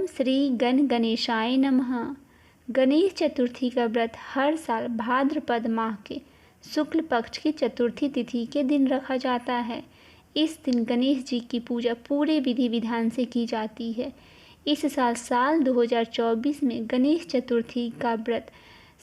ओम श्री गण गणेशाय नमः। गणेश चतुर्थी का व्रत हर साल भाद्रपद माह के शुक्ल पक्ष की चतुर्थी तिथि के दिन रखा जाता है। इस दिन गणेश जी की पूजा पूरे विधि विधान से की जाती है। इस साल 2024 में गणेश चतुर्थी का व्रत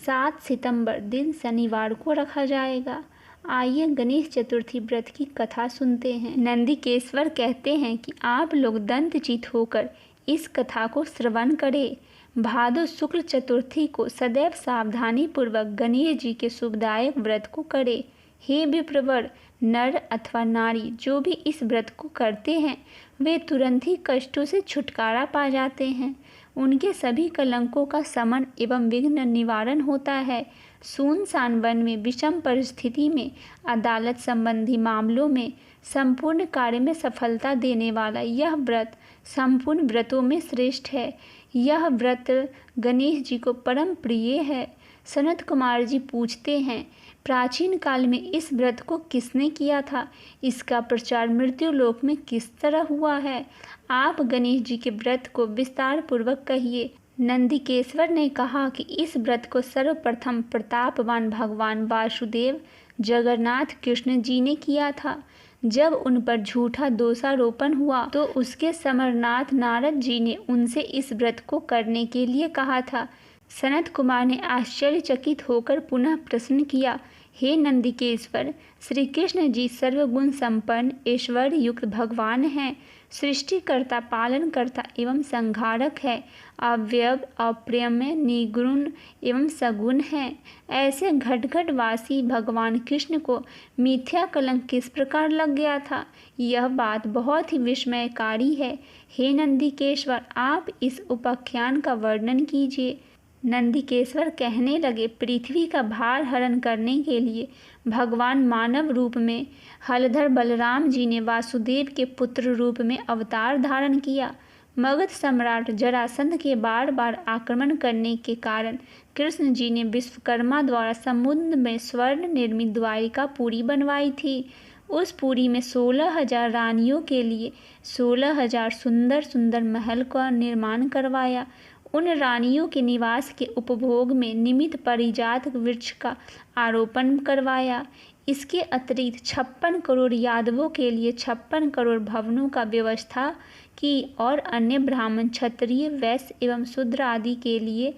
7 सितंबर दिन शनिवार को रखा जाएगा। आइए गणेश चतुर्थी व्रत की कथा सुनते हैं। नंदिकेश्वर कहते हैं कि आप लोग दंतचित होकर इस कथा को श्रवण करें। भादो शुक्ल चतुर्थी को सदैव सावधानी पूर्वक गणेश जी के शुभदायक व्रत को करें। हे विप्रवर, नर अथवा नारी जो भी इस व्रत को करते हैं वे तुरंत ही कष्टों से छुटकारा पा जाते हैं। उनके सभी कलंकों का शमन एवं विघ्न निवारण होता है। सुनसान वन में विषम परिस्थिति में अदालत संबंधी मामलों में संपूर्ण कार्य में सफलता देने वाला यह व्रत संपूर्ण व्रतों में श्रेष्ठ है। यह व्रत गणेश जी को परम प्रिय है। सनत कुमार जी पूछते हैं, प्राचीन काल में इस व्रत को किसने किया था? इसका प्रचार मृत्यु लोक में किस तरह हुआ है? आप गणेश जी के व्रत को विस्तार पूर्वक कहिए। नंदिकेश्वर ने कहा कि इस व्रत को सर्वप्रथम प्रतापवान भगवान वासुदेव जगन्नाथ कृष्ण जी ने किया था। जब उन पर झूठा दोषारोपण हुआ तो उसके समरनाथ नारद जी ने उनसे इस व्रत को करने के लिए कहा था। सनत कुमार ने आश्चर्यचकित होकर पुनः प्रश्न किया, हे नंदिकेश्वर, श्री कृष्ण जी सर्वगुण संपन्न ऐश्वर्य युक्त भगवान हैं। सृष्टिकर्ता, पालनकर्ता एवं संहारक है। अव्यय, अप्रेम्य, निगुण एवं सगुण है। ऐसे घटघटवासी भगवान कृष्ण को मिथ्या कलंक किस प्रकार लग गया था? यह बात बहुत ही विस्मयकारी है। हे नंदिकेश्वर, आप इस उपाख्यान का वर्णन कीजिए। नंदिकेश्वर कहने लगे, पृथ्वी का भार हरण करने के लिए भगवान मानव रूप में हलधर बलराम जी ने वासुदेव के पुत्र रूप में अवतार धारण किया। मगध सम्राट जरासंध के बार बार आक्रमण करने के कारण कृष्ण जी ने विश्वकर्मा द्वारा समुद्र में स्वर्ण निर्मित द्वारिकापुरी बनवाई थी। उस पुरी में 16,000 रानियों के लिए 16,000 सुंदर सुंदर महल का निर्माण करवाया। उन रानियों के निवास के उपभोग में निमित्त परिजात वृक्ष का आरोपण करवाया। इसके अतिरिक्त 56 करोड़ यादवों के लिए 56 करोड़ भवनों का व्यवस्था की और अन्य ब्राह्मण, क्षत्रिय, वैश्य एवं शूद्र आदि के लिए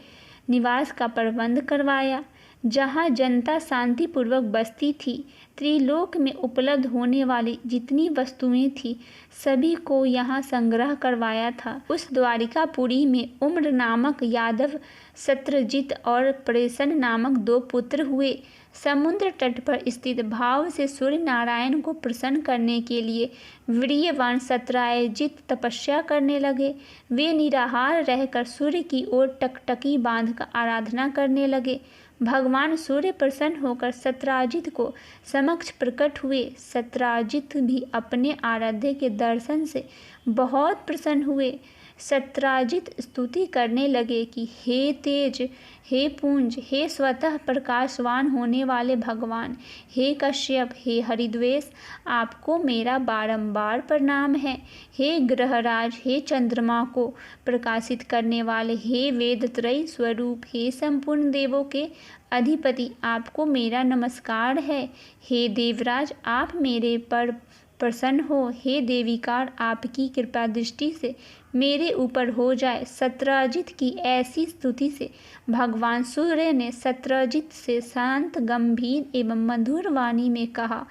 निवास का प्रबंध करवाया। जहाँ जनता शांतिपूर्वक बसती थी, त्रिलोक में उपलब्ध होने वाली जितनी वस्तुएं थी सभी को यहाँ संग्रह करवाया था। उस द्वारिकापुरी में उम्र नामक यादव, शत्रुजित और प्रेषण नामक 2 पुत्र हुए। समुद्र तट पर स्थित भाव से सूर्य नारायण को प्रसन्न करने के लिए वीर्यवान शत्राजित तपस्या करने लगे। वे निराहार रहकर सूर्य की ओर टकटकी बांधकर आराधना करने लगे। भगवान सूर्य प्रसन्न होकर शत्राजित को समक्ष प्रकट हुए। शत्राजित भी अपने आराध्य के दर्शन से बहुत प्रसन्न हुए। शत्राजित स्तुति करने लगे कि हे तेज, हे पुंज, हे स्वतः प्रकाशवान होने वाले भगवान, हे कश्यप, हे हरिद्वेष, आपको मेरा बारंबार प्रणाम है। हे ग्रहराज, हे चंद्रमा को प्रकाशित करने वाले, हे वेदत्रयी स्वरूप, हे संपूर्ण देवों के अधिपति, आपको मेरा नमस्कार है। हे देवराज, आप मेरे पर प्रसन्न हो। हे देविकार, आपकी कृपा दृष्टि से मेरे ऊपर हो जाए। शत्राजित की ऐसी स्तुति से भगवान सूर्य ने शत्राजित से शांत, गंभीर एवं मधुर वाणी में कहा,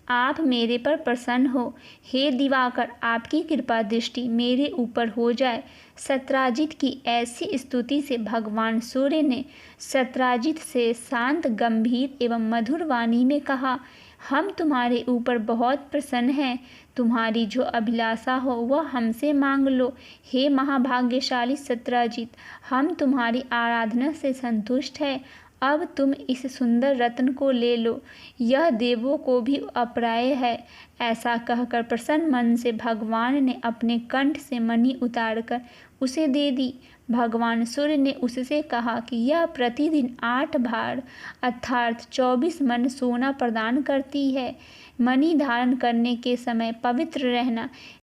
आप मेरे पर प्रसन्न हो। हे दिवाकर, आपकी कृपा दृष्टि मेरे ऊपर हो जाए। शत्राजित की ऐसी स्तुति से भगवान सूर्य ने शत्राजित से शांत, गंभीर एवं मधुर वाणी में कहा, हम तुम्हारे ऊपर बहुत प्रसन्न हैं। तुम्हारी जो अभिलाषा हो वह हमसे मांग लो। हे महाभाग्यशाली शत्राजित, हम तुम्हारी आराधना से संतुष्ट हैं। अब तुम इस सुंदर रत्न को ले लो, यह देवों को भी अप्राय है। ऐसा कहकर प्रसन्न मन से भगवान ने अपने कंठ से मणि उतारकर उसे दे दी। भगवान सूर्य ने उससे कहा कि यह प्रतिदिन 8 भार अर्थात 24 मन सोना प्रदान करती है। मणि धारण करने के समय पवित्र रहना।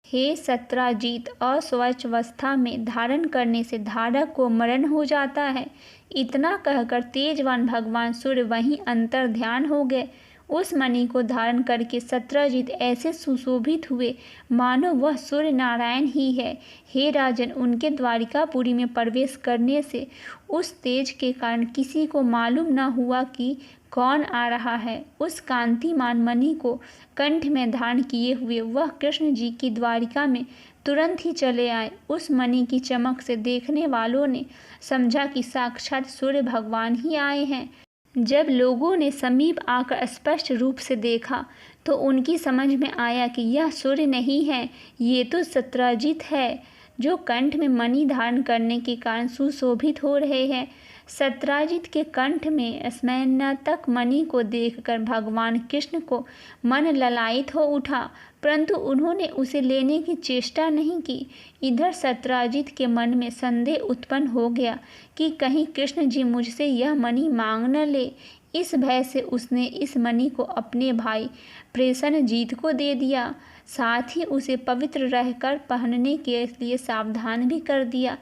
हे सत्राजित, अस्वच्छवस्था में धारण करने से धारक को मरण हो जाता है। इतना कहकर तेजवान भगवान सूर्य वहीं अंतर ध्यान हो गए। उस मणि को धारण करके सत्राजित ऐसे सुशोभित हुए मानो वह सूर्य नारायण ही है। हे राजन, उनके द्वारिकापुरी में प्रवेश करने से उस तेज के कारण किसी को मालूम न हुआ कि कौन आ रहा है। उस कांतिमान मणि को कंठ में धारण किए हुए वह कृष्ण जी की द्वारिका में तुरंत ही चले आए। उस मणि की चमक से देखने वालों ने समझा कि साक्षात सूर्य भगवान ही आए हैं। जब लोगों ने समीप आकर स्पष्ट रूप से देखा तो उनकी समझ में आया कि यह सूर्य नहीं है, ये तो सत्राजित है, जो कंठ में मणि धारण करने के कारण सुशोभित हो रहे हैं। सत्राजित के कंठ में स्मैनातक मणि को देखकर भगवान कृष्ण को मन ललायित हो उठा, परंतु उन्होंने उसे लेने की चेष्टा नहीं की। इधर सत्राजित के मन में संदेह उत्पन्न हो गया कि कहीं कृष्ण जी मुझसे यह मणि मांग न ले। इस भय से उसने इस मणि को अपने भाई प्रसेनजीत को दे दिया, साथ ही उसे पवित्र रहकर पहनने के लिए सावधान भी कर दिया।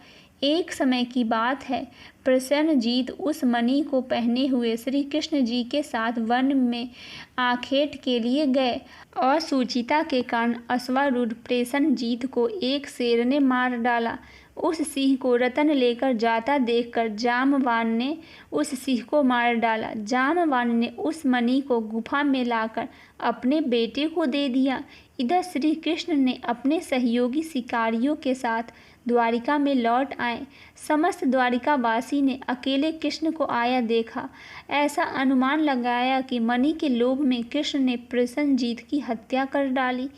एक समय की बात है, प्रसेनजीत उस मणि को पहने हुए श्री कृष्ण जी के साथ वन में आखेट के लिए गए। असुचिता के कारण अश्वारूढ़ प्रसेनजीत को एक शेर ने मार डाला। उस सिंह को रतन लेकर जाता देखकर जामवान ने उस सिंह को मार डाला। जामवान ने उस मणि को गुफा में लाकर अपने बेटे को दे दिया। इधर श्री कृष्ण ने अपने सहयोगी शिकारियों के साथ द्वारिका में लौट आए। समस्त द्वारिकावासी ने अकेले कृष्ण को आया देखा। ऐसा अनुमान लगाया कि मणि के लोभ में कृष्ण ने प्रसेनजीत की हत्या कर डाली।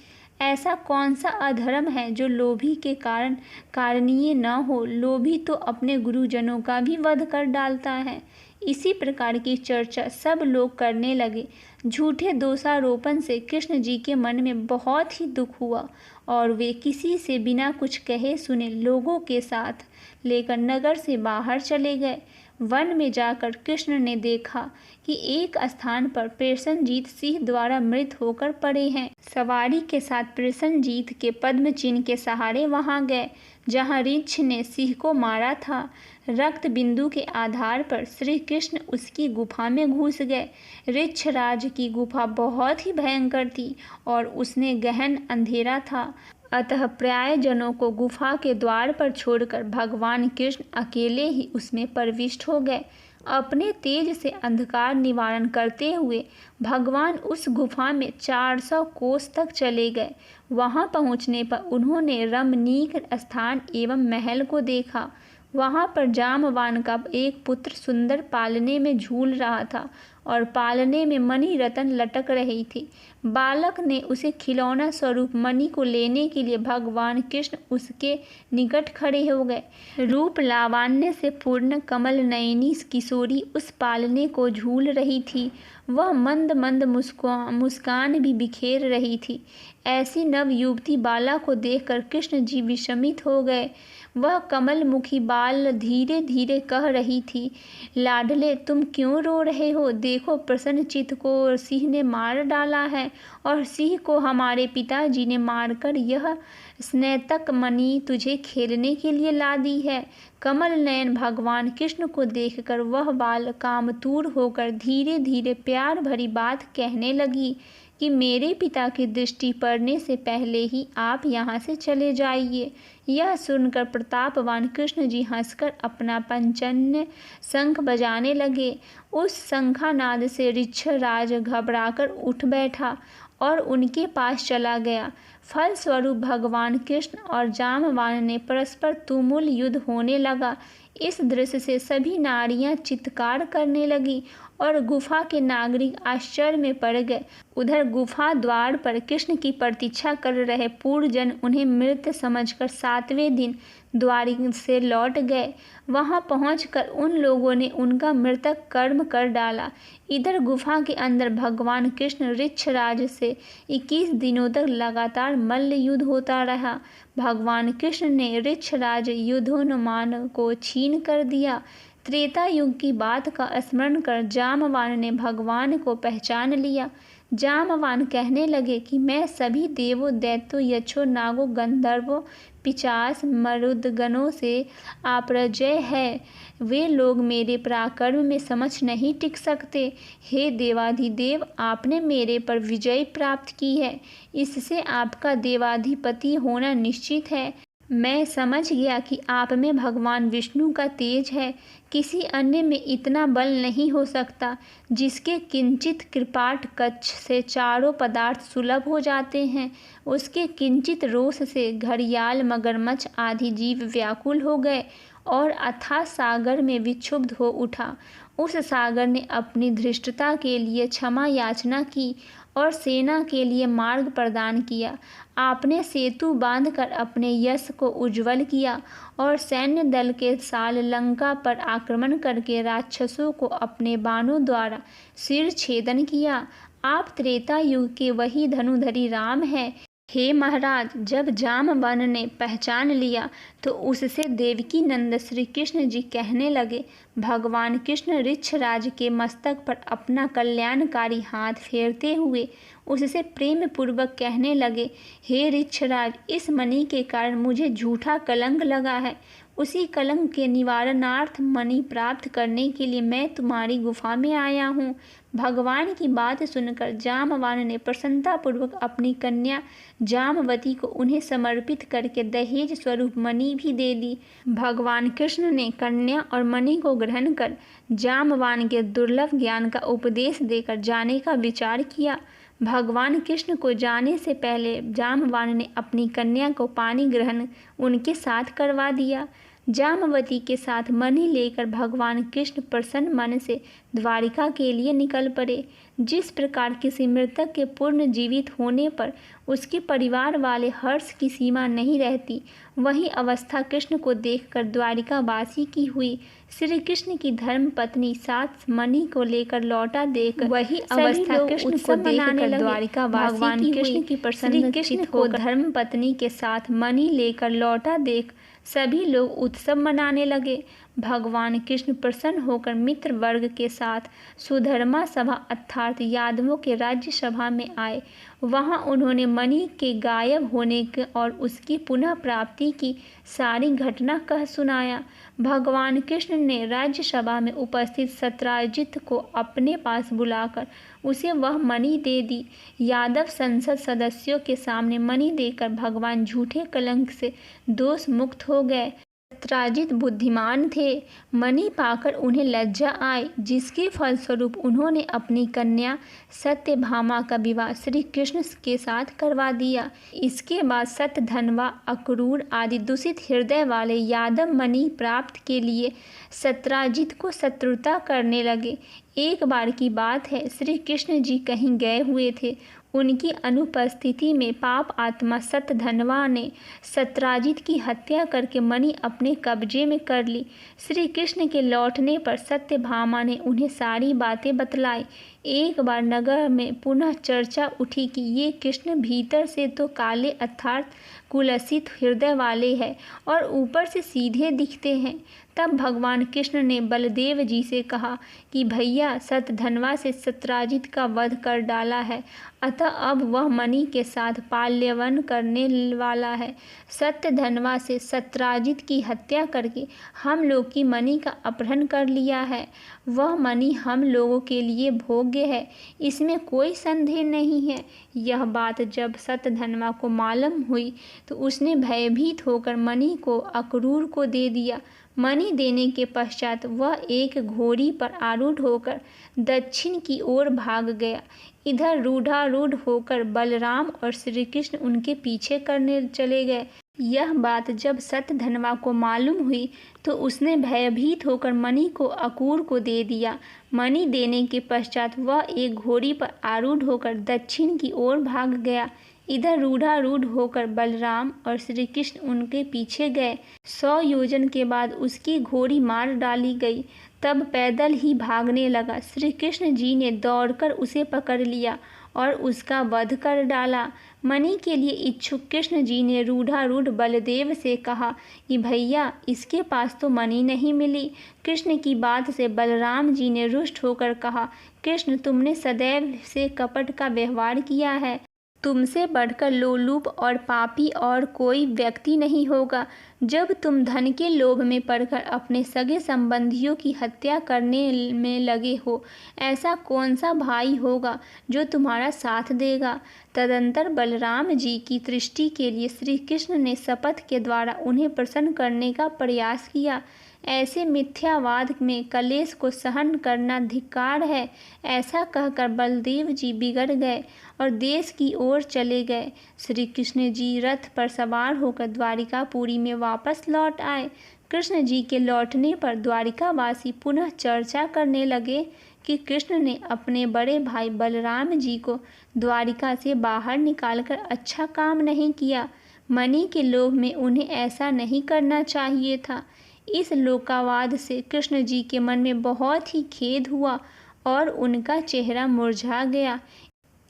ऐसा कौन सा अधर्म है जो लोभी के कारण कारणीय न हो। लोभी तो अपने गुरुजनों का भी वध कर डालता है। इसी प्रकार की चर्चा सब लोग करने लगे। झूठे दोषारोपण से कृष्ण जी के मन में बहुत ही दुख हुआ और वे किसी से बिना कुछ कहे सुने लोगों के साथ लेकर नगर से बाहर चले गए। वन में जाकर कृष्ण ने देखा कि एक स्थान पर प्रसेनजीत सिंह द्वारा मृत होकर पड़े हैं। सवारी के साथ प्रसेनजीत के पद्म चिन्ह के सहारे वहां गए जहां ऋक्ष ने सिंह को मारा था। रक्त बिंदु के आधार पर श्री कृष्ण उसकी गुफा में घुस गए। ऋक्षराज की गुफा बहुत ही भयंकर थी और उसमें गहन अंधेरा था, अतः प्रायजनों को गुफा के द्वार पर छोड़कर भगवान कृष्ण अकेले ही उसमें प्रविष्ट हो गए। अपने तेज से अंधकार निवारण करते हुए भगवान उस गुफा में 400 कोस तक चले गए। वहां पहुंचने पर उन्होंने रमणीक स्थान एवं महल को देखा। वहां पर जामवान का एक पुत्र सुंदर पालने में झूल रहा था और पालने में मणि रत्न लटक रही थी। बालक ने उसे खिलौना स्वरूप मणि को लेने के लिए भगवान कृष्ण उसके निकट खड़े हो गए। रूप लावण्य से पूर्ण कमल नयनी किशोरी उस पालने को झूल रही थी। वह मंद मंद मुस्कान भी बिखेर रही थी। ऐसी नव युवती बाला को देखकर कृष्ण जी विस्मित हो गए। वह कमल मुखी बाल धीरे धीरे कह रही थी, लाडले तुम क्यों रो रहे हो? देखो प्रसेनजीत को सिंह ने मार डाला है और सिंह को हमारे पिताजी ने मारकर यह स्नेतक मणि तुझे खेलने के लिए ला दी है। कमल नयन भगवान कृष्ण को देखकर वह बाल कामतूर होकर धीरे धीरे प्यार भरी बात कहने लगी कि मेरे पिता की दृष्टि पड़ने से पहले ही आप यहाँ से चले जाइए। यह सुनकर प्रतापवान कृष्ण जी हंसकर अपना पंचन्य शंख बजाने लगे। उस शंखानाद से ऋक्षराज घबराकर उठ बैठा और उनके पास चला गया। फलस्वरूप भगवान कृष्ण और जामवान ने परस्पर तुमुल युद्ध होने लगा। इस दृश्य से सभी नारियां चित्कार करने लगी और गुफा के नागरिक आश्चर्य में पड़ गए। उधर गुफा द्वार पर कृष्ण की प्रतीक्षा कर रहे पूर्वजन उन्हें मृत समझकर 7वें दिन द्वारिका से लौट गए। वहां पहुंचकर उन लोगों ने उनका मृतक कर्म कर डाला। इधर गुफा के अंदर भगवान कृष्ण ऋक्षराज से 21 दिनों तक लगातार मल्ल युद्ध होता रहा। भगवान कृष्ण ने ऋक्षराज युद्धोन्माद को छीन कर दिया। त्रेता युग की बात का स्मरण कर जामवान ने भगवान को पहचान लिया। जामवान कहने लगे कि मैं सभी देवों, दैत्यों, यक्षों, नागों, गंधर्वों, पिशाच, मरुदगणों से अपराजय है। वे लोग मेरे पराक्रम में समझ नहीं टिक सकते। हे देवाधिदेव, आपने मेरे पर विजय प्राप्त की है, इससे आपका देवाधिपति होना निश्चित है। मैं समझ गया कि आप में भगवान विष्णु का तेज है। किसी अन्य में इतना बल नहीं हो सकता। जिसके किंचित कृपाट कच्छ से चारों पदार्थ सुलभ हो जाते हैं, उसके किंचित रोष से घड़ियाल, मगरमच्छ आदि जीव व्याकुल हो गए और अथाह सागर में विक्षुब्ध हो उठा। उस सागर ने अपनी धृष्टता के लिए क्षमा याचना की और सेना के लिए मार्ग प्रदान किया। आपने सेतु बांधकर अपने यश को उज्ज्वल किया और सैन्य दल के साथ लंका पर आक्रमण करके राक्षसों को अपने बाणों द्वारा सिर छेदन किया। आप त्रेता युग के वही धनुधरी राम हैं। हे महाराज, जब जामवन ने पहचान लिया तो उससे देवकी नंद श्री कृष्ण जी कहने लगे, भगवान कृष्ण ऋक्षराज के मस्तक पर अपना कल्याणकारी हाथ फेरते हुए उससे प्रेम पूर्वक कहने लगे, हे ऋक्षराज, इस मणि के कारण मुझे झूठा कलंक लगा है। उसी कलंक के निवारणार्थ मणि प्राप्त करने के लिए मैं तुम्हारी गुफा में आया हूँ। भगवान की बात सुनकर जामवान ने प्रसन्नतापूर्वक अपनी कन्या जामवती को उन्हें समर्पित करके दहेज स्वरूप मणि भी दे दी। भगवान कृष्ण ने कन्या और मणि को ग्रहण कर जामवान के दुर्लभ ज्ञान का उपदेश देकर जाने का विचार किया। भगवान कृष्ण को जाने से पहले जामवान ने अपनी कन्या को पानी ग्रहण उनके साथ करवा दिया। जामवती के साथ मणि लेकर भगवान कृष्ण प्रसन्न मन से द्वारिका के लिए निकल पड़े। जिस प्रकार किसी मृतक के पूर्ण जीवित होने पर उसके परिवार वाले हर्ष की सीमा नहीं रहती, वही अवस्था कृष्ण को देखकर द्वारिकावासी की हुई। श्री कृष्ण की धर्म पत्नी साथ मणि को लेकर लौटा देख वही अवस्था कृष्ण को देखकर द्वारिकावासी भगवान कृष्ण की प्रसन्न चित्त को धर्म पत्नी के साथ मणि लेकर लौटा देख सभी लोग उत्सव मनाने लगे। भगवान कृष्ण प्रसन्न होकर मित्र वर्ग के साथ सुधर्मा सभा अर्थात यादवों के राज्य सभा में आए। वहां उन्होंने मणि के गायब होने के और उसकी पुनः प्राप्ति की सारी घटना कह सुनाया। भगवान कृष्ण ने राज्य सभा में उपस्थित सत्राजित को अपने पास बुलाकर उसे वह मणि दे दी। यादव संसद सदस्यों के सामने मणि देकर भगवान झूठे कलंक से दोष मुक्त हो गए। सत्राजित बुद्धिमान थे। मणि पाकर उन्हें लज्जा आई, जिसके फलस्वरूप उन्होंने अपनी कन्या सत्यभामा का विवाह श्री कृष्ण के साथ करवा दिया। इसके बाद सत्यधनवा, अक्रूर आदि दूषित हृदय वाले यादव मणि प्राप्त के लिए सत्राजित को शत्रुता करने लगे। एक बार की बात है, श्री कृष्ण जी कहीं गए हुए थे। उनकी अनुपस्थिति में पाप आत्मा सत्यधनवा ने सत्राजित की हत्या करके मणि अपने कब्जे में कर ली। श्री कृष्ण के लौटने पर सत्यभामा ने उन्हें सारी बातें बतलाई। एक बार नगर में पुनः चर्चा उठी कि ये कृष्ण भीतर से तो काले अर्थात कुलसित हृदय वाले हैं और ऊपर से सीधे दिखते हैं। तब भगवान कृष्ण ने बलदेव जी से कहा कि भैया, सत्यधनवा से सत्राजित का वध कर डाला है, अतः अब वह मणि के साथ पाल्यवन करने वाला है। सत्यधनवा से सत्राजित की हत्या करके हम लोग की मणि का अपहरण कर लिया है। वह मणि हम लोगों के लिए भोग्य है, इसमें कोई संदेह नहीं है। यह बात जब सत्यधनवा को मालूम हुई तो उसने भयभीत होकर मणि को अक्रूर को दे दिया। मणि देने के पश्चात वह एक घोड़ी पर आरूढ़ होकर दक्षिण की ओर भाग गया। इधर रूढ़ारूढ़ होकर बलराम और श्री कृष्ण उनके पीछे करने चले गए। यह बात जब सत्यधनवा को मालूम हुई तो उसने भयभीत होकर मणि को अक्रूर को दे दिया। मणि देने के पश्चात वह एक घोड़ी पर आरूढ़ होकर दक्षिण की ओर भाग गया। इधर रूढ़ारूढ़ होकर बलराम और श्री कृष्ण उनके पीछे गए। 100 योजन के बाद उसकी घोड़ी मार डाली गई। तब पैदल ही भागने लगा। श्री कृष्ण जी ने दौड़कर उसे पकड़ लिया और उसका वध कर डाला। मणि के लिए इच्छुक कृष्ण जी ने रूढ़ारूढ़ बलदेव से कहा कि भैया, इसके पास तो मणि नहीं मिली। कृष्ण की बात से बलराम जी ने रुष्ट होकर कहा, कृष्ण, तुमने सदैव से कपट का व्यवहार किया है। तुमसे बढ़कर लोलुप और पापी और कोई व्यक्ति नहीं होगा। जब तुम धन के लोभ में पड़कर अपने सगे संबंधियों की हत्या करने में लगे हो, ऐसा कौन सा भाई होगा जो तुम्हारा साथ देगा। तदंतर बलराम जी की तुष्टि के लिए श्री कृष्ण ने शपथ के द्वारा उन्हें प्रसन्न करने का प्रयास किया। ऐसे मिथ्यावाद में कलेश को सहन करना धिक्कार है। ऐसा कहकर बलदेव जी बिगड़ गए और देश की ओर चले गए। श्री कृष्ण जी रथ पर सवार होकर द्वारिकापुरी में वापस लौट आए। कृष्ण जी के लौटने पर द्वारिकावासी पुनः चर्चा करने लगे कि कृष्ण ने अपने बड़े भाई बलराम जी को द्वारिका से बाहर निकालकर अच्छा काम नहीं किया। मणि के लोभ में उन्हें ऐसा नहीं करना चाहिए था। इस लोकावाद से कृष्ण जी के मन में बहुत ही खेद हुआ और उनका चेहरा मुरझा गया।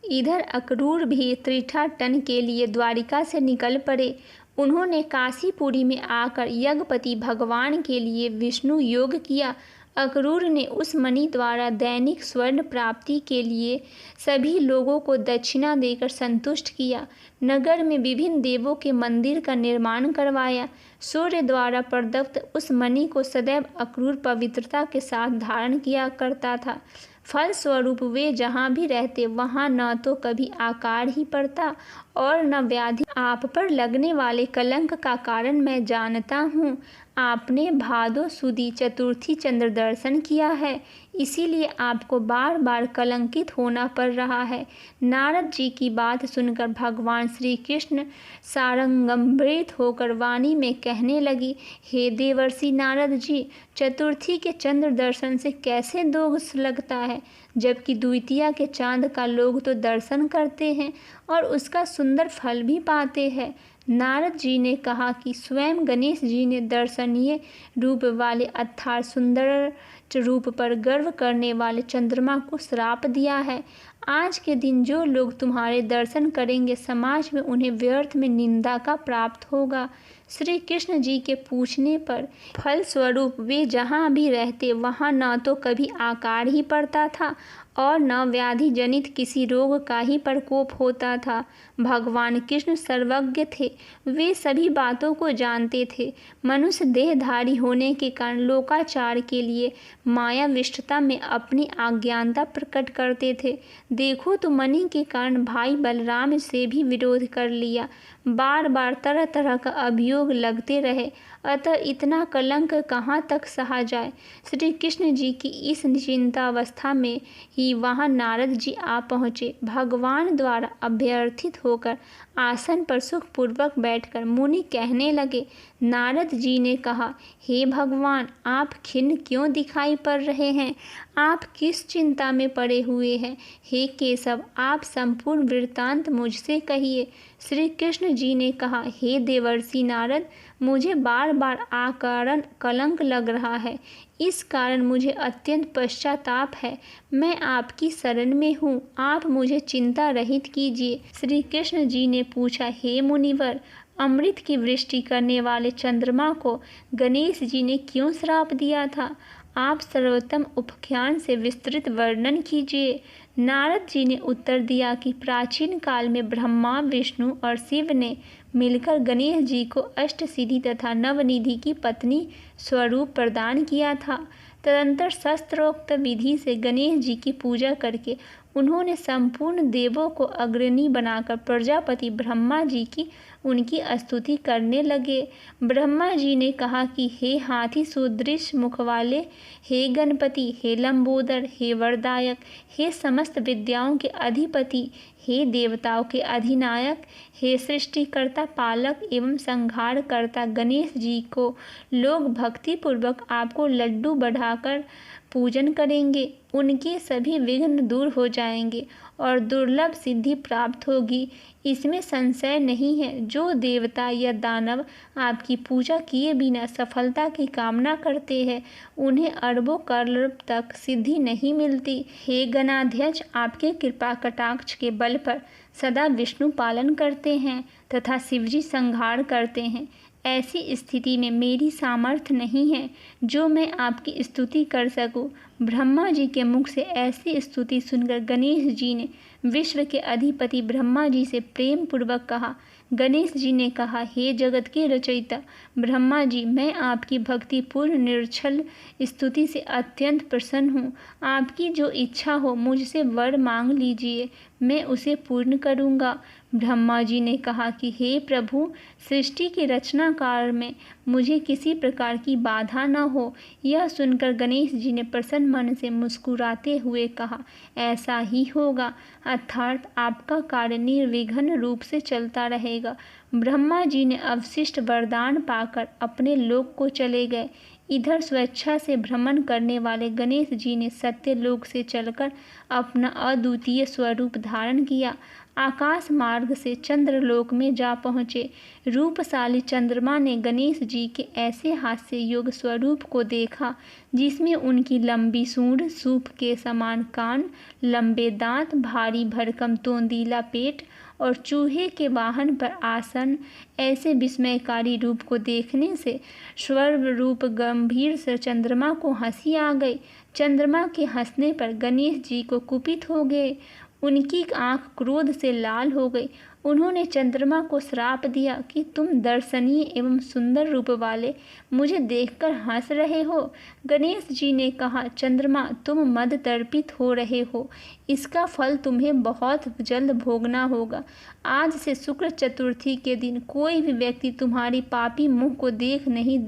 इधर अक्रूर भी तीर्थाटन के लिए द्वारिका से निकल पड़े। उन्होंने काशीपुरी में आकर यज्ञपति भगवान के लिए विष्णु योग किया। अक्रूर ने उस मणि द्वारा दैनिक स्वर्ण प्राप्ति के लिए सभी लोगों को दक्षिणा देकर संतुष्ट किया। नगर में विभिन्न देवों के मंदिर का निर्माण करवाया। सूर्य द्वारा प्रदत्त उस मणि को सदैव अक्रूर पवित्रता के साथ धारण किया करता था। फलस्वरूप वे जहाँ भी रहते वहाँ न तो कभी आकार ही पड़ता और न व्याधि। आप पर लगने वाले कलंक का कारण मैं जानता हूँ। आपने भादो सुदी चतुर्थी चंद्र दर्शन किया है, इसीलिए आपको बार बार कलंकित होना पड़ रहा है। नारद जी की बात सुनकर भगवान श्री कृष्ण सारंगंभृत होकर वाणी में कहने लगी, हे देवर्षि नारद जी, चतुर्थी के चंद्र दर्शन से कैसे दोष लगता है, जबकि द्वितीया के चांद का लोग तो दर्शन करते हैं और उसका सुंदर फल भी पाते हैं। नारद जी ने कहा कि स्वयं गणेश जी ने दर्शनीय रूप वाले अर्थात सुंदर रूप पर गर्व करने वाले चंद्रमा को श्राप दिया है। आज के दिन जो लोग तुम्हारे दर्शन करेंगे, समाज में उन्हें व्यर्थ में निंदा का प्राप्त होगा। श्री कृष्ण जी के पूछने पर फलस्वरूप वे जहाँ भी रहते वहाँ न तो कभी आकार ही पड़ता था और न व्याधि जनित किसी रोग का ही प्रकोप होता था। भगवान कृष्ण सर्वज्ञ थे, वे सभी बातों को जानते थे। मनुष्य देहधारी होने के कारण लोकाचार के लिए मायाविष्टता में अपनी अज्ञानता प्रकट करते थे। देखो तो मणि के कारण भाई बलराम से भी विरोध कर लिया। बार बार तरह तरह का अभियोग लगते रहे, अतः इतना कलंक कहाँ तक सहा जाए। श्री कृष्ण जी की इस चिंतावस्था में ही वहाँ नारद जी आ पहुँचे। भगवान द्वारा अभ्यर्थित होकर आसन पर सुखपूर्वक बैठकर मुनि कहने लगे। नारद जी ने कहा, हे भगवान, आप खिन्न क्यों दिखाई पड़ रहे हैं? आप किस चिंता में पड़े हुए हैं? हे केशव, आप संपूर्ण वृत्तांत मुझसे कहिए। श्री कृष्ण जी ने कहा, हे देवर्षि नारद, मुझे बार बार आकारण कलंक लग रहा है, इस कारण मुझे अत्यंत पश्चाताप है। मैं आपकी शरण में हूँ, आप मुझे चिंता रहित कीजिए। श्री कृष्ण जी ने पूछा, हे मुनिवर, अमृत की वृष्टि करने वाले चंद्रमा को गणेश जी ने क्यों श्राप दिया था? आप सर्वोत्तम उपाख्यान से विस्तृत वर्णन कीजिए। नारद जी ने उत्तर दिया कि प्राचीन काल में ब्रह्मा, विष्णु और शिव ने मिलकर गणेश जी को अष्टसिद्धि तथा नवनिधि की पत्नी स्वरूप प्रदान किया था। तदंतर शास्त्रोक्त विधि से गणेश जी की पूजा करके उन्होंने संपूर्ण देवों को अग्रणी बनाकर प्रजापति ब्रह्मा जी की उनकी स्तुति करने लगे। ब्रह्मा जी ने कहा कि हे हाथी सुदृश मुख वाले, हे गणपति, हे लंबोदर, हे वरदायक, हे समस्त विद्याओं के अधिपति, हे देवताओं के अधिनायक, हे सृष्टिकर्ता, पालक एवं संहार कर्ता गणेश जी को लोग भक्तिपूर्वक आपको लड्डू बढ़ाकर पूजन करेंगे उनके सभी विघ्न दूर हो जाएंगे और दुर्लभ सिद्धि प्राप्त होगी। इसमें संशय नहीं है। जो देवता या दानव आपकी पूजा किए बिना सफलता की कामना करते हैं, उन्हें अरबों कल्प तक सिद्धि नहीं मिलती। हे गणाध्यक्ष, आपके कृपा कटाक्ष के बल पर सदा विष्णु पालन करते हैं तथा शिवजी संहार करते हैं। ऐसी स्थिति में मेरी सामर्थ्य नहीं है जो मैं आपकी स्तुति कर सकूं। ब्रह्मा जी के मुख से ऐसी स्तुति सुनकर गणेश जी ने विश्व के अधिपति ब्रह्मा जी से प्रेम पूर्वक कहा। गणेश जी ने कहा, हे जगत के रचयिता ब्रह्मा जी, मैं आपकी भक्तिपूर्ण निर्छल स्तुति से अत्यंत प्रसन्न हूँ। आपकी जो इच्छा हो मुझसे वर मांग लीजिए, मैं उसे पूर्ण करूँगा। ब्रह्मा जी ने कहा कि हे प्रभु, सृष्टि की रचना कार्य में मुझे किसी प्रकार की बाधा न हो। यह सुनकर गणेश जी ने प्रसन्न मन से मुस्कुराते हुए कहा, ऐसा ही होगा, अर्थात आपका कार्य निर्विघ्न रूप से चलता रहेगा। ब्रह्मा जी ने अवशिष्ट वरदान पाकर अपने लोक को चले गए। इधर स्वेच्छा से भ्रमण करने वाले गणेश जी ने सत्यलोक से चलकर अपना अद्वितीय स्वरूप धारण किया। आकाश मार्ग से चंद्रलोक में जा पहुँचे। रूपशाली चंद्रमा ने गणेश जी के ऐसे हास्य योग स्वरूप को देखा जिसमें उनकी लंबी सूंड, सूप के समान कान, लंबे दांत, भारी भरकम तोंदीला पेट और चूहे के वाहन पर आसन, ऐसे विस्मयकारी रूप को देखने से स्वर्ग रूप गंभीर से चंद्रमा को हंसी आ गई। चंद्रमा के हंसने पर गणेश जी को कुपित हो गए। उनकी आंख क्रोध से लाल हो गई। उन्होंने चंद्रमा को श्राप दिया कि तुम दर्शनीय एवं सुंदर रूप वाले मुझे देखकर हंस रहे हो। गणेश जी ने कहा, चंद्रमा, तुम मद तर्पित हो रहे हो, इसका फल तुम्हें बहुत जल्द भोगना होगा। आज से शुक्ल चतुर्थी के दिन कोई भी व्यक्ति तुम्हारी पापी मुख को देख नहीं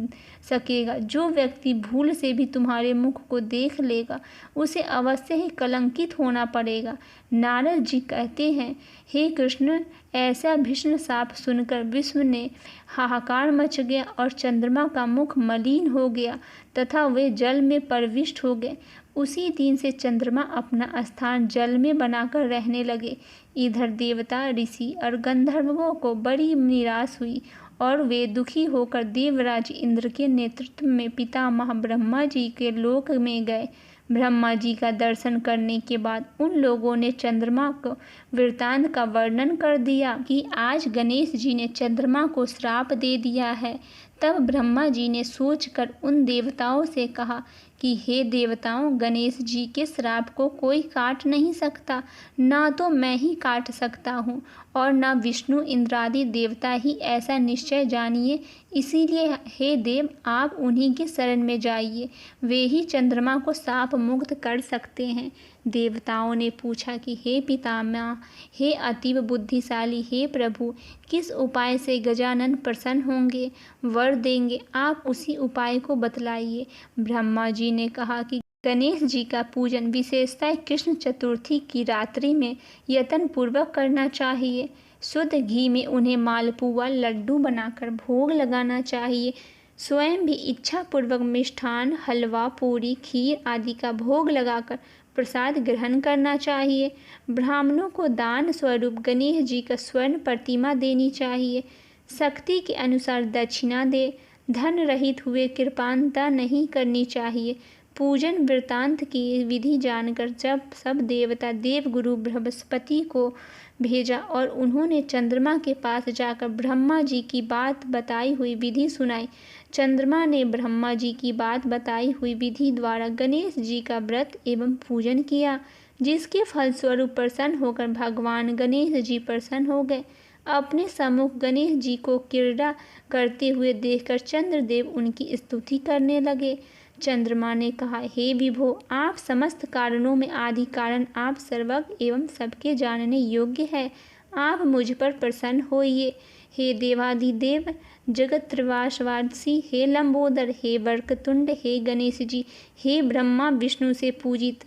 सकेगा। जो व्यक्ति भूल से भी तुम्हारे मुख को देख लेगा उसे अवश्य ही कलंकित होना पड़ेगा। नारद जी कहते हैं, हे कृष्ण, ऐसा भीषण शाप सुनकर विश्व ने हाहाकार मच गया और चंद्रमा का मुख मलिन हो गया तथा वे जल में प्रविष्ट हो गए। उसी दिन से चंद्रमा अपना स्थान जल में बनाकर रहने लगे। इधर देवता, ऋषि और गंधर्वों को बड़ी निराश हुई और वे दुखी होकर देवराज इंद्र के नेतृत्व में पितामह ब्रह्मा जी के लोक में गए। ब्रह्मा जी का दर्शन करने के बाद उन लोगों ने चंद्रमा को वृत्तांत का वर्णन कर दिया कि आज गणेश जी ने चंद्रमा को श्राप दे दिया है। तब ब्रह्मा जी ने सोचकर उन देवताओं से कहा कि हे देवताओं, गणेश जी के श्राप को कोई काट नहीं सकता, ना तो मैं ही काट सकता हूँ और ना विष्णु इंद्रादि देवता ही, ऐसा निश्चय जानिए। इसीलिए हे देव, आप उन्हीं के शरण में जाइए, वे ही चंद्रमा को शाप मुक्त कर सकते हैं। देवताओं ने पूछा कि हे पितामह, हे अतीव बुद्धिशाली, हे प्रभु, किस उपाय से गजानन प्रसन्न होंगे, वर देंगे, आप उसी उपाय को बतलाइए। ब्रह्मा जी ने कहा कि गणेश जी का पूजन विशेषतः कृष्ण चतुर्थी की रात्रि में यत्न पूर्वक करना चाहिए। शुद्ध घी में उन्हें मालपुआ, लड्डू बनाकर भोग लगाना चाहिए। स्वयं भी इच्छा पूर्वक मिष्ठान, हलवा, पूरी, खीर आदि का भोग लगाकर प्रसाद ग्रहण करना चाहिए। ब्राह्मणों को दान स्वरूप गणेश जी का स्वर्ण प्रतिमा देनी चाहिए। शक्ति के अनुसार दक्षिणा दे, धन रहित हुए कृपांता नहीं करनी चाहिए। पूजन वृत्तांत की विधि जानकर जब सब देवता देवगुरु बृहस्पति को भेजा और उन्होंने चंद्रमा के पास जाकर ब्रह्मा जी की बात बताई हुई विधि सुनाई। चंद्रमा ने ब्रह्मा जी की बात बताई हुई विधि द्वारा गणेश जी का व्रत एवं पूजन किया, जिसके फलस्वरूप प्रसन्न होकर भगवान गणेश जी प्रसन्न हो गए। अपने सम्मुख गणेश जी को क्रीड़ा करते हुए देखकर चंद्रदेव उनकी स्तुति करने लगे। चंद्रमा ने कहा, हे विभो, आप समस्त कारणों में आदि कारण, आप सर्वज्ञ एवं सबके जानने योग्य है, आप मुझ पर प्रसन्न होइए। हे देवाधिदेव, जगत त्रिवासवासी, हे लंबोदर, हे वक्रतुंड, हे गणेश जी, हे ब्रह्मा विष्णु से पूजित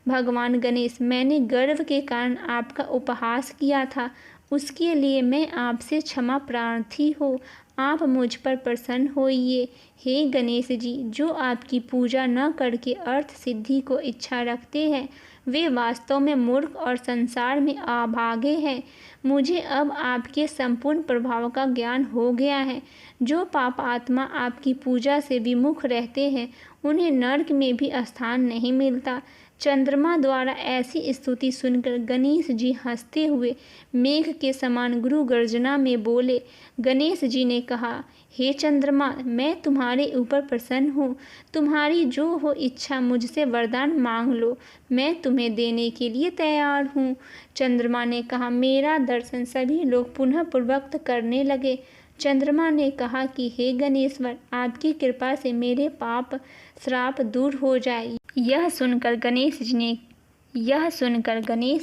भगवान गणेश, मैंने गर्व के कारण आपका उपहास किया था, उसके लिए मैं आपसे क्षमा प्रार्थी हो। आप मुझ पर प्रसन्न होइए। हे गणेश जी, जो आपकी पूजा न करके अर्थ सिद्धि को इच्छा रखते हैं वे वास्तव में मूर्ख और संसार में अभागे हैं। मुझे अब आपके संपूर्ण प्रभाव का ज्ञान हो गया है। जो पाप आत्मा आपकी पूजा से विमुख रहते हैं उन्हें नरक में भी स्थान नहीं मिलता। चंद्रमा द्वारा ऐसी स्तुति सुनकर गणेश जी हंसते हुए मेघ के समान गुरु गर्जना में बोले। गणेश जी ने कहा, हे चंद्रमा, मैं तुम्हारे ऊपर प्रसन्न हूँ। तुम्हारी जो हो इच्छा मुझसे वरदान मांग लो, मैं तुम्हें देने के लिए तैयार हूँ। चंद्रमा ने कहा, मेरा दर्शन। सभी लोग पुनः पूर्वक्त करने लगे। चंद्रमा ने कहा कि हे गणेश्वर, आपकी कृपा से मेरे पाप श्राप दूर हो जाए। यह सुनकर गणेश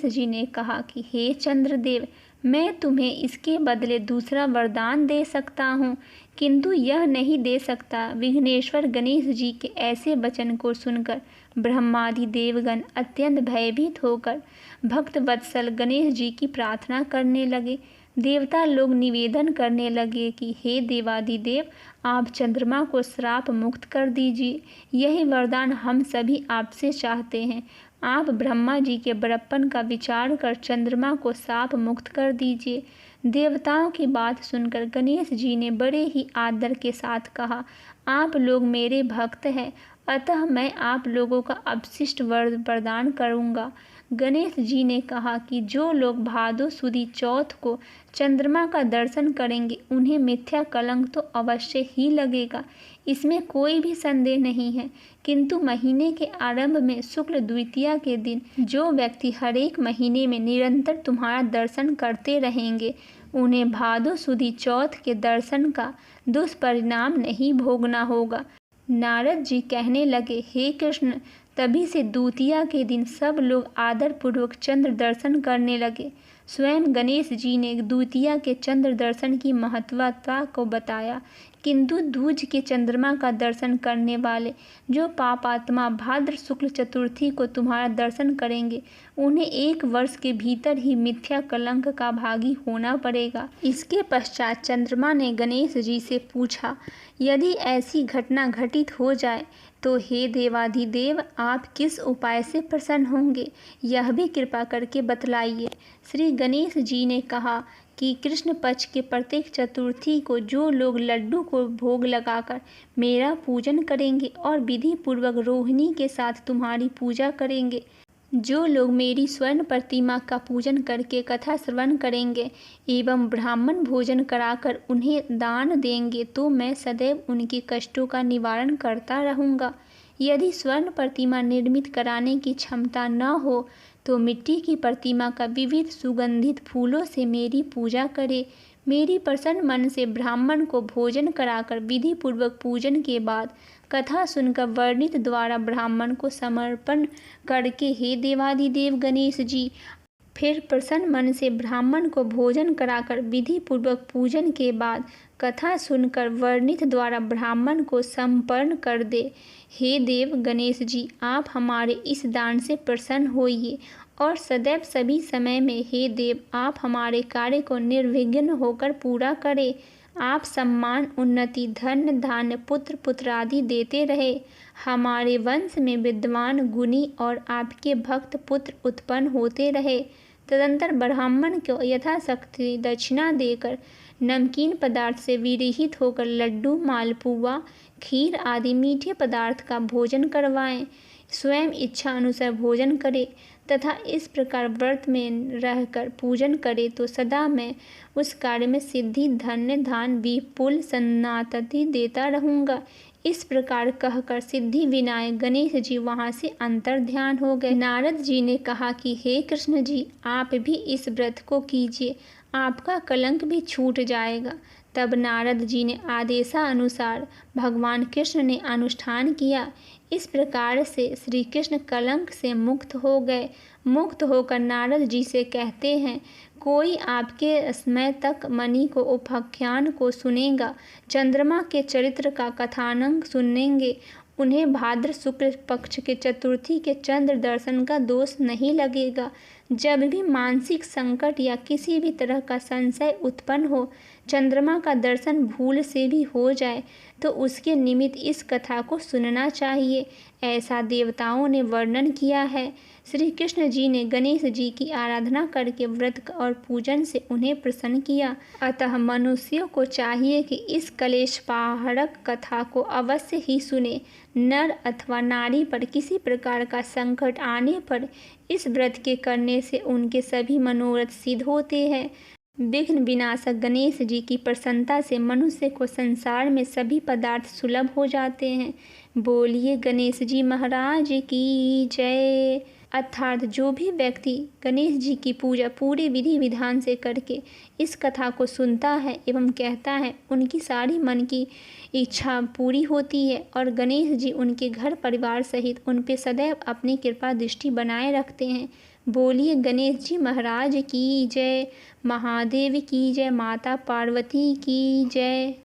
जी ने कहा कि हे चंद्रदेव, मैं तुम्हें इसके बदले दूसरा वरदान दे सकता हूँ, किंतु यह नहीं दे सकता। विघ्नेश्वर गणेश जी के ऐसे वचन को सुनकर ब्रह्मादि देवगण अत्यंत भयभीत होकर भक्त वत्सल गणेश जी की प्रार्थना करने लगे। देवता लोग निवेदन करने लगे कि हे देवादिदेव, आप चंद्रमा को श्राप मुक्त कर दीजिए। यही वरदान हम सभी आपसे चाहते हैं। आप ब्रह्मा जी के बड़प्पन का विचार कर चंद्रमा को शाप मुक्त कर दीजिए। देवताओं की बात सुनकर गणेश जी ने बड़े ही आदर के साथ कहा, आप लोग मेरे भक्त हैं, अतः मैं आप लोगों का अवशिष्ट वर प्रदान करूँगा। गणेश जी ने कहा कि जो लोग भादो सुदी चौथ को चंद्रमा का दर्शन करेंगे उन्हें मिथ्या कलंक तो अवश्य ही लगेगा, इसमें कोई भी संदेह नहीं है। किंतु महीने के आरंभ में शुक्ल द्वितीया के दिन जो व्यक्ति हर एक महीने में निरंतर तुम्हारा दर्शन करते रहेंगे उन्हें भादो सुदी चौथ के दर्शन का दुष्परिणाम नहीं भोगना होगा। नारद जी कहने लगे, हे कृष्ण, तभी से द्वितीया के दिन सब लोग आदर पूर्वक चंद्र दर्शन करने लगे। स्वयं गणेश जी ने द्वितीया के चंद्र दर्शन की महत्वता को बताया, किंतु दूज के चंद्रमा का दर्शन करने वाले जो पापात्मा भाद्र शुक्ल चतुर्थी को तुम्हारा दर्शन करेंगे उन्हें 1 वर्ष के भीतर ही मिथ्या कलंक का भागी होना पड़ेगा। इसके पश्चात चंद्रमा ने गणेश जी से पूछा, यदि ऐसी घटना घटित हो जाए तो हे देवाधिदेव, आप किस उपाय से प्रसन्न होंगे, यह भी कृपा करके बतलाइए। श्री गणेश जी ने कहा कि कृष्ण पक्ष के प्रत्येक चतुर्थी को जो लोग लड्डू को भोग लगाकर मेरा पूजन करेंगे और विधि पूर्वक रोहिणी के साथ तुम्हारी पूजा करेंगे, जो लोग मेरी स्वर्ण प्रतिमा का पूजन करके कथा श्रवण करेंगे एवं ब्राह्मण भोजन कराकर उन्हें दान देंगे, तो मैं सदैव उनके कष्टों का निवारण करता रहूँगा। यदि स्वर्ण प्रतिमा निर्मित कराने की क्षमता न हो तो मिट्टी की प्रतिमा का विविध सुगंधित फूलों से मेरी पूजा करे। मेरी प्रसन्न मन से ब्राह्मण को भोजन कराकर विधि पूर्वक पूजन के बाद कथा सुनकर वर्णित द्वारा ब्राह्मण को समर्पण करके हे देवादिदेव गणेश जी, फिर प्रसन्न मन से ब्राह्मण को भोजन कराकर विधि पूर्वक पूजन के बाद कथा सुनकर वर्णित द्वारा ब्राह्मण को समर्पण कर दे। हे देव गणेश जी, आप हमारे इस दान से प्रसन्न होइए और सदैव सभी समय में हे देव, आप हमारे कार्य को निर्विघ्न होकर पूरा करें। आप सम्मान, उन्नति, धन धान्य, पुत्र पुत्र आदि देते रहे। हमारे वंश में विद्वान, गुणी और आपके भक्त पुत्र उत्पन्न होते रहे। तदंतर ब्राह्मण को यथाशक्ति दक्षिणा देकर नमकीन पदार्थ से विरहित होकर लड्डू, मालपुआ, खीर आदि मीठे पदार्थ का भोजन करवाएं। स्वयं इच्छा अनुसार भोजन करें तथा इस प्रकार व्रत में रहकर पूजन करे तो सदा मैं उस कार्य में सिद्धि, धन्य, धान, विपुल सन्नातति देता रहूँगा। इस प्रकार कहकर सिद्धि विनायक गणेश जी वहाँ से अंतर ध्यान हो गए। नारद जी ने कहा कि हे कृष्ण जी, आप भी इस व्रत को कीजिए, आपका कलंक भी छूट जाएगा। तब नारद जी ने आदेशानुसार भगवान कृष्ण ने अनुष्ठान किया। इस प्रकार से श्री कृष्ण कलंक से मुक्त हो गए। मुक्त होकर नारद जी से कहते हैं, कोई आपके समय तक मणि को उपाख्यान को सुनेगा, चंद्रमा के चरित्र का कथानक सुनेंगे उन्हें भाद्र शुक्ल पक्ष के चतुर्थी के चंद्र दर्शन का दोष नहीं लगेगा। जब भी मानसिक संकट या किसी भी तरह का संशय उत्पन्न हो, चंद्रमा का दर्शन भूल से भी हो जाए तो उसके निमित्त इस कथा को सुनना चाहिए, ऐसा देवताओं ने वर्णन किया है। श्री कृष्ण जी ने गणेश जी की आराधना करके व्रत और पूजन से उन्हें प्रसन्न किया। अतः मनुष्यों को चाहिए कि इस कलेशपाहरक कथा को अवश्य ही सुने। नर अथवा नारी पर किसी प्रकार का संकट आने पर इस व्रत के करने से उनके सभी मनोरथ सिद्ध होते हैं। विघ्न विनाशक गणेश जी की प्रसन्नता से मनुष्य को संसार में सभी पदार्थ सुलभ हो जाते हैं। बोलिए गणेश जी महाराज की जय। अर्थात जो भी व्यक्ति गणेश जी की पूजा पूरे विधि विधान से करके इस कथा को सुनता है एवं कहता है, उनकी सारी मन की इच्छा पूरी होती है और गणेश जी उनके घर परिवार सहित उन पे सदैव अपनी कृपा दृष्टि बनाए रखते हैं। बोलिए गणेश जी महाराज की जय। महादेव की जय। माता पार्वती की जय।